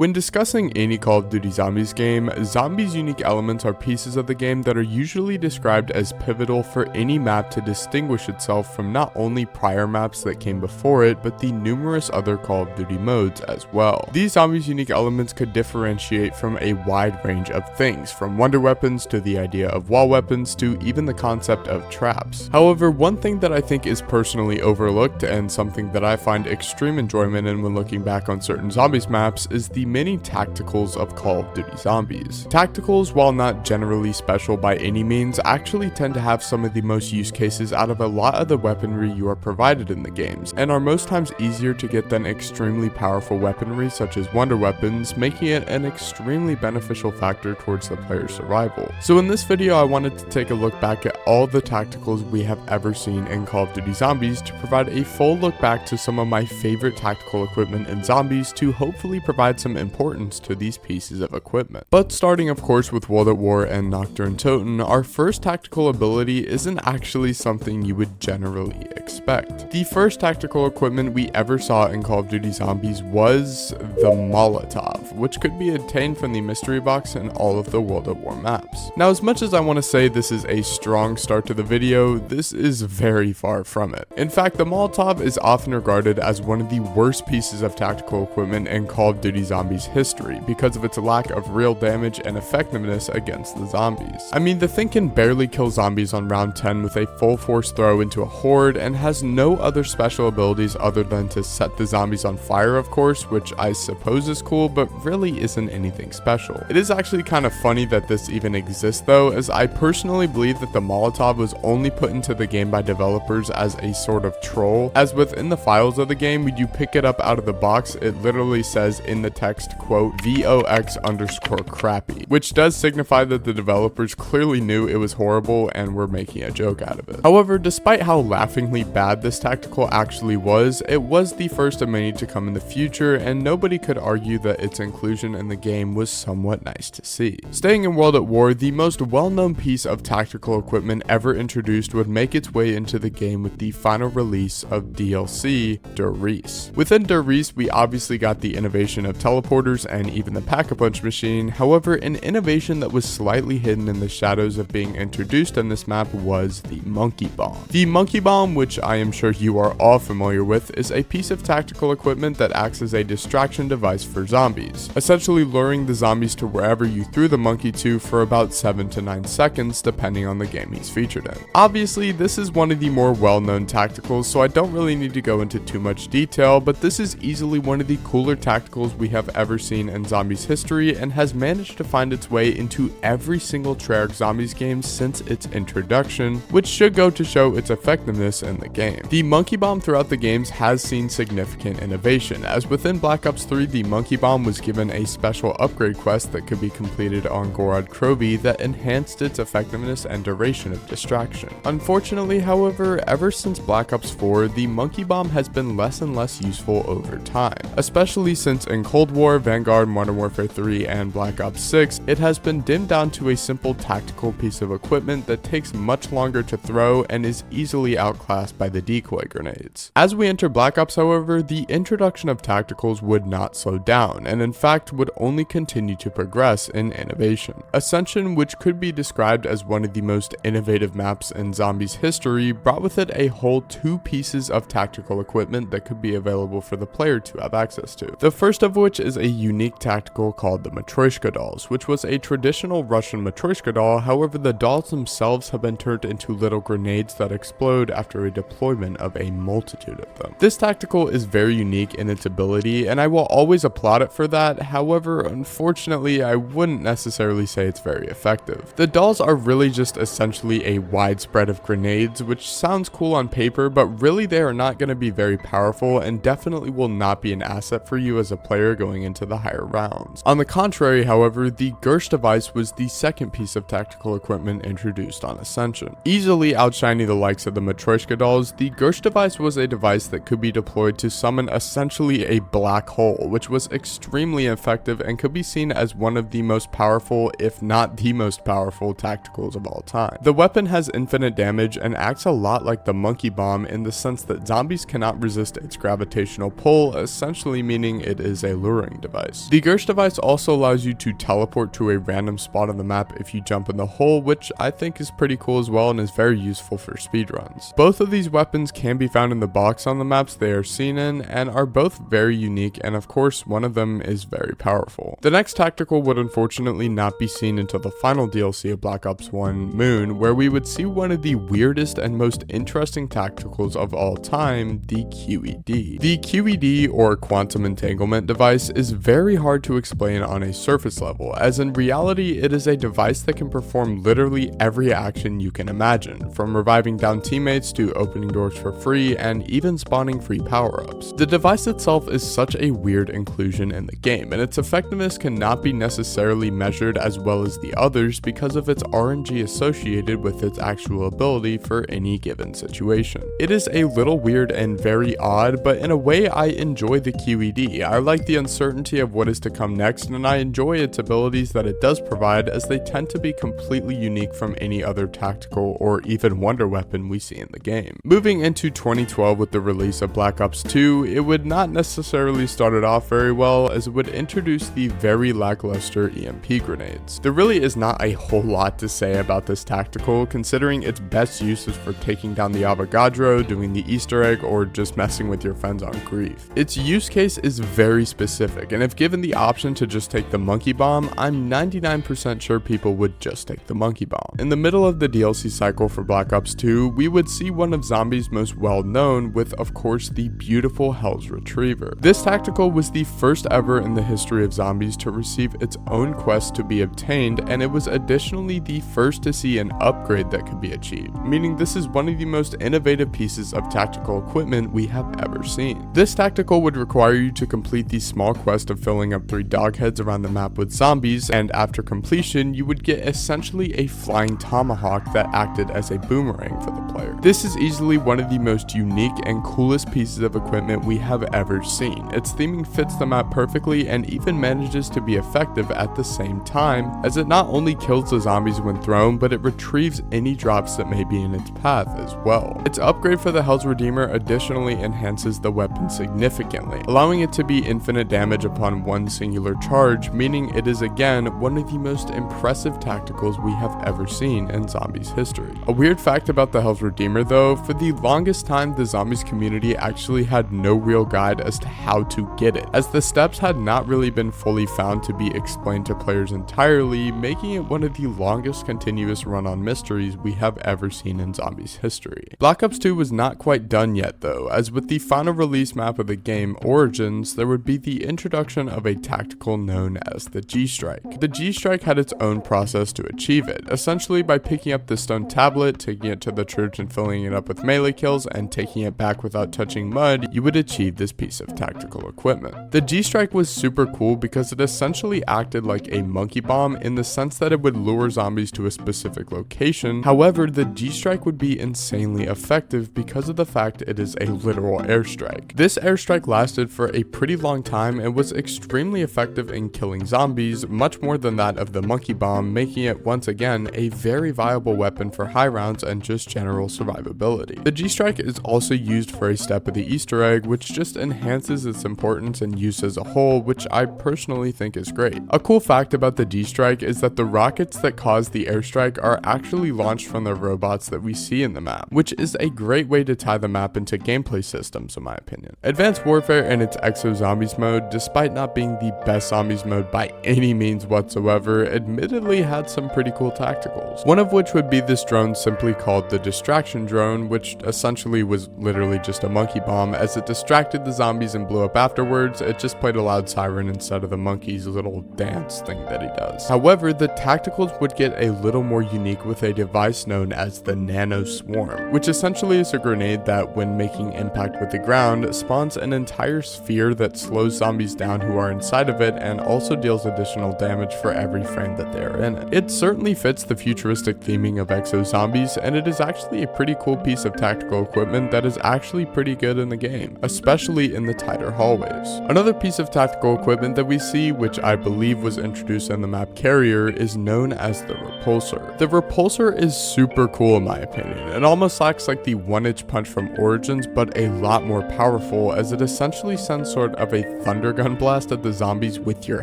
When discussing any Call of Duty Zombies game, Zombies' unique elements are pieces of the game that are usually described as pivotal for any map to distinguish itself from not only prior maps that came before it, but the numerous other Call of Duty modes as well. These Zombies' unique elements could differentiate from a wide range of things, from wonder weapons to the idea of wall weapons to even the concept of traps. However, one thing that I think is personally overlooked and something that I find extreme enjoyment in when looking back on certain Zombies maps is the many tacticals of Call of Duty Zombies. Tacticals, while not generally special by any means, actually tend to have some of the most use cases out of a lot of the weaponry you are provided in the games, and are most times easier to get than extremely powerful weaponry such as wonder weapons, making it an extremely beneficial factor towards the player's survival. So in this video I wanted to take a look back at all the tacticals we have ever seen in Call of Duty Zombies to provide a full look back to some of my favorite tactical equipment in Zombies to hopefully provide some importance to these pieces of equipment. But starting of course with World at War and Nocturne Toten, our first tactical ability isn't actually something you would generally expect. The first tactical equipment we ever saw in Call of Duty Zombies was the Molotov, which could be obtained from the mystery box in all of the World at War maps. Now, as much as I want to say this is a strong start to the video, this is very far from it. In fact, the Molotov is often regarded as one of the worst pieces of tactical equipment in Call of Duty Zombies history because of its lack of real damage and effectiveness against the zombies. I mean, the thing can barely kill zombies on round 10 with a full force throw into a horde and has no other special abilities other than to set the zombies on fire, of course, which I suppose is cool, but really isn't anything special. It is actually kind of funny that this even exists though, as I personally believe that the Molotov was only put into the game by developers as a sort of troll, as within the files of the game, when you pick it up out of the box, it literally says in the text, quote, VOX_crappy, which does signify that the developers clearly knew it was horrible and were making a joke out of it. However, despite how laughingly bad this tactical actually was, it was the first of many to come in the future, and nobody could argue that its inclusion in the game was somewhat nice to see. Staying in World at War, the most well-known piece of tactical equipment ever introduced would make its way into the game with the final release of DLC, Der Riese. Within Der Riese, we obviously got the innovation of teleporters and even the Pack-a-Punch machine. However, an innovation that was slightly hidden in the shadows of being introduced on this map was the Monkey Bomb. The Monkey Bomb, which I am sure you are all familiar with, is a piece of tactical equipment that acts as a distraction device for zombies, essentially luring the zombies to wherever you threw the monkey to for about 7 to 9 seconds depending on the game he's featured in. Obviously, this is one of the more well-known tacticals, so I don't really need to go into too much detail, but this is easily one of the cooler tacticals we have ever seen in Zombies history and has managed to find its way into every single Treyarch Zombies game since its introduction, which should go to show its effectiveness in the game. The Monkey Bomb throughout the games has seen significant innovation, as within Black Ops 3 the Monkey Bomb was given a special upgrade quest that could be completed on Goron Krovi that enhanced its effectiveness and duration of distraction. Unfortunately, however, ever since Black Ops 4, the Monkey Bomb has been less and less useful over time, especially since in Cold War, Vanguard, Modern Warfare 3, and Black Ops 6, it has been dimmed down to a simple tactical piece of equipment that takes much longer to throw and is easily outclassed by the decoy grenades. As we enter Black Ops, however, the introduction of tacticals would not slow down, and in fact would only continue to progress in innovation. Ascension, which could be described as one of the most innovative maps in Zombies history, brought with it a whole 2 pieces of tactical equipment that could be available for the player to have access to. The first of which is a unique tactical called the Matryoshka dolls, which was a traditional Russian Matryoshka doll. However, the dolls themselves have been turned into little grenades that explode after a deployment of a multitude of them. This tactical is very unique in its ability, and I will always applaud it for that. However, unfortunately, I wouldn't necessarily say it's very effective. The dolls are really just essentially a widespread of grenades, which sounds cool on paper, but really they are not going to be very powerful and definitely will not be an asset for you as a player going into the higher rounds. On the contrary, however, the Gersh device was the second piece of tactical equipment introduced on Ascension. Easily outshining the likes of the Matryoshka dolls, the Gersh device was a device that could be deployed to summon essentially a black hole, which was extremely effective and could be seen as one of the most powerful, if not the most powerful, tacticals of all time. The weapon has infinite damage and acts a lot like the Monkey Bomb in the sense that zombies cannot resist its gravitational pull, essentially meaning it is a luring bummering device. The Gersh device also allows you to teleport to a random spot on the map if you jump in the hole, which I think is pretty cool as well and is very useful for speedruns. Both of these weapons can be found in the box on the maps they are seen in and are both very unique, and of course one of them is very powerful. The next tactical would unfortunately not be seen until the final DLC of Black Ops 1 Moon, where we would see one of the weirdest and most interesting tacticals of all time, the QED. The QED, or Quantum Entanglement device, is very hard to explain on a surface level, as in reality it is a device that can perform literally every action you can imagine, from reviving down teammates to opening doors for free and even spawning free power-ups. The device itself is such a weird inclusion in the game, and its effectiveness cannot be necessarily measured as well as the others because of its RNG associated with its actual ability for any given situation. It is a little weird and very odd, but in a way I enjoy the QED. I like the uncertainty of what is to come next, and I enjoy its abilities that it does provide, as they tend to be completely unique from any other tactical or even wonder weapon we see in the game. Moving into 2012 with the release of Black Ops 2, it would not necessarily start it off very well, as it would introduce the very lackluster EMP grenades. There really is not a whole lot to say about this tactical, considering its best use is for taking down the Avogadro, doing the Easter egg, or just messing with your friends on grief. Its use case is very specific, and if given the option to just take the monkey bomb, I'm 99% sure people would just take the monkey bomb. In the middle of the DLC cycle for Black Ops 2, we would see one of Zombies' most well known, with of course the beautiful Hell's Retriever. This tactical was the first ever in the history of Zombies to receive its own quest to be obtained, and it was additionally the first to see an upgrade that could be achieved, meaning this is one of the most innovative pieces of tactical equipment we have ever seen. This tactical would require you to complete the small quest of filling up 3 dog heads around the map with zombies, and after completion you would get essentially a flying tomahawk that acted as a boomerang for the player. This is easily one of the most unique and coolest pieces of equipment we have ever seen. Its theming fits the map perfectly and even manages to be effective at the same time, as it not only kills the zombies when thrown, but it retrieves any drops that may be in its path as well. Its upgrade for the Hell's Redeemer additionally enhances the weapon significantly, allowing it to be infinite damage upon one singular charge, meaning it is again one of the most impressive tacticals we have ever seen in Zombies history. A weird fact about the Hell's Redeemer though, for the longest time the Zombies community actually had no real guide as to how to get it, as the steps had not really been fully found to be explained to players entirely, making it one of the longest continuous run-on mysteries we have ever seen in Zombies history. Black Ops 2 was not quite done yet though, as with the final release map of the game, Origins, there would be the introduction of a tactical known as the G-Strike. The G-Strike had its own process to achieve it, essentially by picking up the stone tablet, taking it to the church and filling it up with melee kills, and taking it back without touching mud, you would achieve this piece of tactical equipment. The G-Strike was super cool because it essentially acted like a monkey bomb in the sense that it would lure zombies to a specific location. However, the G-Strike would be insanely effective because of the fact it is a literal airstrike. This airstrike lasted for a pretty long time and was extremely effective in killing zombies, much more than that of the monkey bomb, making it once again a very viable weapon for high rounds and just general survivability. The G-Strike is also used for a step of the Easter egg, which just enhances its importance and use as a whole, which I personally think is great. A cool fact about the G-Strike is that the rockets that cause the airstrike are actually launched from the robots that we see in the map, which is a great way to tie the map into gameplay systems in my opinion. Advanced Warfare and its Exo Zombies mode, despite not being the best zombies mode by any means whatsoever, admittedly had some pretty cool tacticals. One of which would be this drone simply called the Distraction Drone, which essentially was literally just a monkey bomb. As it distracted the zombies and blew up afterwards, it just played a loud siren instead of the monkey's little dance thing that he does. However, the tacticals would get a little more unique with a device known as the Nano Swarm, which essentially is a grenade that, when making impact with the ground, spawns an entire sphere that slows zombies down who are inside of it and also deals additional damage for every frame that they are in it. It certainly fits the futuristic theming of Exo Zombies, and it is actually a pretty cool piece of tactical equipment that is actually pretty good in the game, especially in the tighter hallways. Another piece of tactical equipment that we see, which I believe was introduced in the map Carrier, is known as the repulsor. The repulsor is super cool in my opinion. It almost acts like the one-inch punch from Origins, but a lot more powerful, as it essentially sends sort of a thunder gun blast at the zombies with your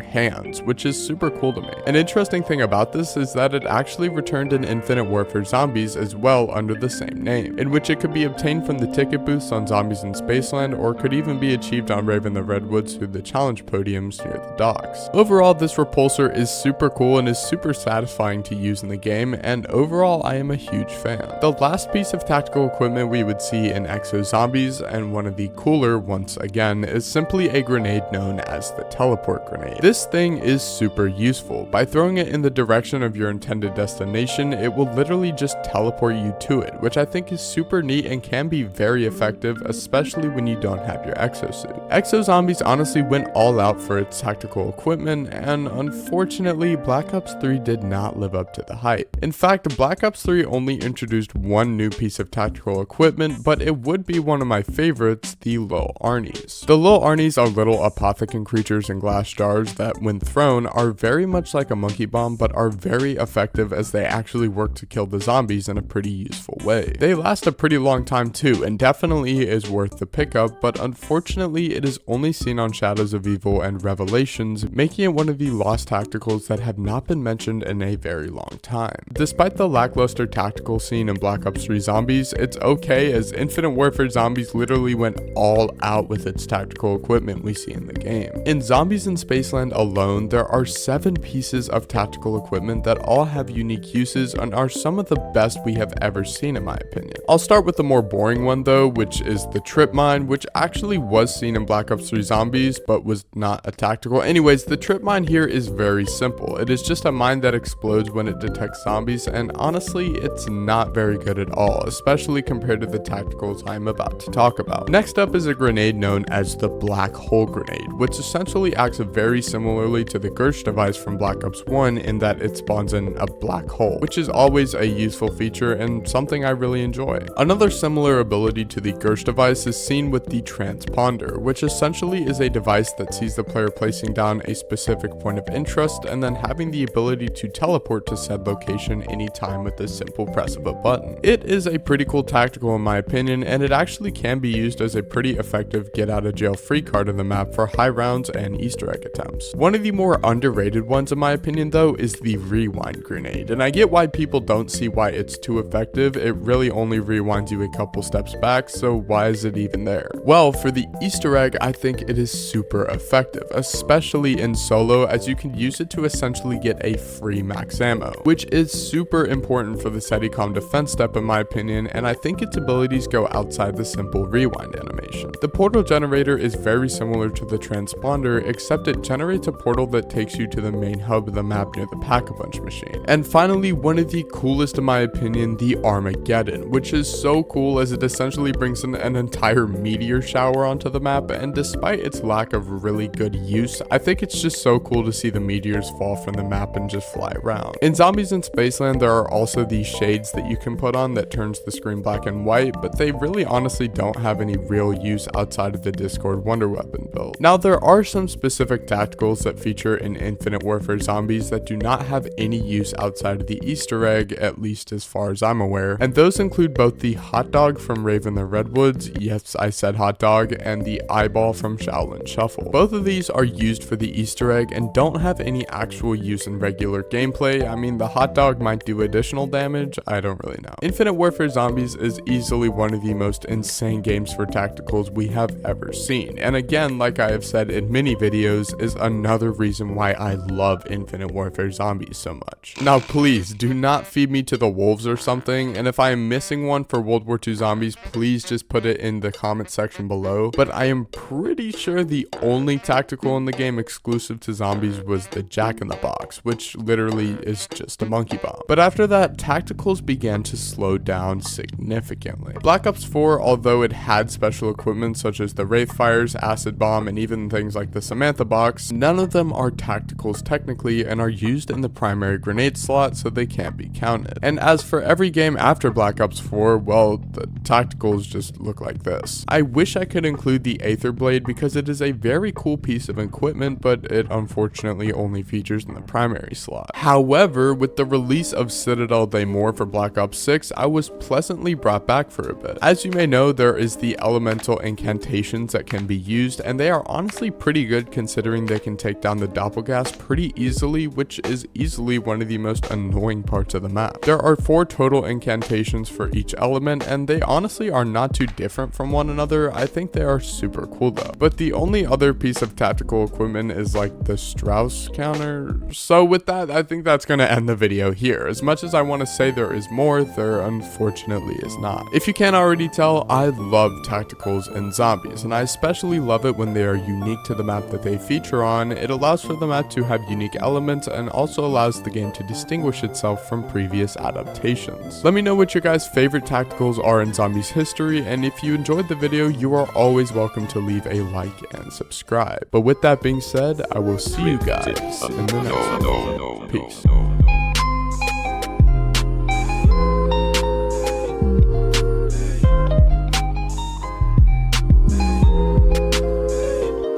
hands, which is super cool to me. An interesting thing about this is that it actually returned in Infinite Warfare Zombies as well under the same name, in which it could be obtained from the ticket booths on Zombies in Spaceland, or could even be achieved on Raven the Redwoods through the challenge podiums near the docks. Overall, this repulsor is super cool and is super satisfying to use in the game, and overall I am a huge fan. The last piece of tactical equipment we would see in Exo Zombies, and one of the cooler once again, is simply a grenade known as the teleport grenade. This thing is super useful. By throwing it in the direction of your intended destination, it will literally just teleport you to it, which I think is super neat and can be very effective, especially when you don't have your exosuit. Exo Zombies honestly went all out for its tactical equipment, and unfortunately Black Ops 3 did not live up to the hype. In fact, Black Ops 3 only introduced one new piece of tactical equipment, but it would be one of my favorites, the Lil Arnies. The Lil Arnies are little apothecon creatures in glass jars that, when thrown, are very much like a monkey bomb, but are very effective as they actually work to kill the zombies in a pretty useful way. They last a pretty long time too, and definitely is worth the pickup, but unfortunately it is only seen on Shadows of Evil and Revelations, making it one of the lost tacticals that have not been mentioned in a very long time. Despite the lackluster tactical scene in Black Ops 3 Zombies, it's okay, as Infinite Warfare Zombies literally went all out with its tactical equipment we see in the game. In Zombies in Spaceland alone, there are 7 pieces of tactical equipment that all have unique uses and are some of the best we have ever seen in my opinion. I'll start with the more boring one though, which is the trip mine, which actually was seen in Black Ops 3 Zombies, but was not a tactical. Anyways, the trip mine here is very simple. It is just a mine that explodes when it detects zombies, and honestly, it's not very good at all, especially compared to the tacticals I'm about to talk about. Next up is a grenade known as the black hole grenade, which essentially acts very similarly to the Gersh device from Black Ops 1 in that it spawns in a black hole, which is always a useful feature and something I really enjoy. Another similar ability to the Gersh device is seen with the transponder, which essentially is a device that sees the player placing down a specific point of interest and then having the ability to teleport to said location anytime with the simple press of a button. It is a pretty cool tactical in my opinion, and it actually can be used as a pretty effective get out of jail free card in the map for high rounds and Easter egg attempts. One of the more underrated ones in my opinion though is the rewind grenade, and I get why people don't see why it's too effective. It really only rewinds you a couple steps back, so why is it even there? Well, for the Easter egg, I think it is super effective, especially in solo, as you can use it to essentially get a free max ammo, which is super important for the Steadicam defense step in my opinion, and I think its abilities go outside the simple rewind animation. The portal generator is very similar to the transponder, except it generates a portal that takes you to the main hub of the map near the Pack-a-Punch machine. And finally, one of the coolest in my opinion, the Armageddon, which is so cool as it essentially brings in an entire meteor shower onto the map, and despite its lack of really good use, I think it's just so cool to see the meteors fall from the map and just fly around. In Zombies in Spaceland, there are also these shades that you can put on that turns the screen black and white, but they really honestly don't have any real use outside of the Discord Wonder Weapon build. Now, there are some specific tacticals that feature in Infinite Warfare Zombies that do not have any use outside of the Easter egg, at least as far as I'm aware, and those include both the hot dog from Raven the Redwoods, yes I said hot dog, and the eyeball from Shaolin Shuffle. Both of these are used for the Easter egg and don't have any actual use in regular gameplay. I mean, the hot dog might do additional damage, I don't really know. Infinite Warfare Zombies is easily one of the most insane games for tacticals we have ever seen, and again, like I have said in many videos, is another reason why I love Infinite Warfare Zombies so much. Now please, do not feed me to the wolves or something, and if I am missing one for World War II Zombies, please just put it in the comment section below, but I am pretty sure the only tactical in the game exclusive to zombies was the Jack-in-the-Box, which literally is just a monkey bomb. But after that, tacticals began to slow down significantly. Black Ops 4, although it had special equipment such as the Wraith Fires, Acid Bomb, and even things like the Samantha Box, none of them are tacticals technically and are used in the primary grenade slot, so they can't be counted. And as for every game after after Black Ops 4, well, the tacticals just look like this. I wish I could include the Aether Blade because it is a very cool piece of equipment, but it unfortunately only features in the primary slot. However, with the release of Citadel Daymore for Black Ops 6, I was pleasantly brought back for a bit. As you may know, there is the elemental incantations that can be used, and they are honestly pretty good considering they can take down the Doppelgas pretty easily, which is easily one of the most annoying parts of the map. There are 4 total incantations for each element, and they honestly are not too different from one another. I think they are super cool though. But the only other piece of tactical equipment is like the Strauss counter. So with that, I think that's gonna end the video here. As much as I want to say there is more, there unfortunately is not. If you can't already tell, I love tacticals and zombies, and I especially love it when they are unique to the map that they feature on. It allows for the map to have unique elements and also allows the game to distinguish itself from previous adaptations. Let me know what your guys' favorite tacticals are in Zombies history, and if you enjoyed the video, you are always welcome to leave a like and subscribe. But with that being said, I will see you guys in the next one. Peace.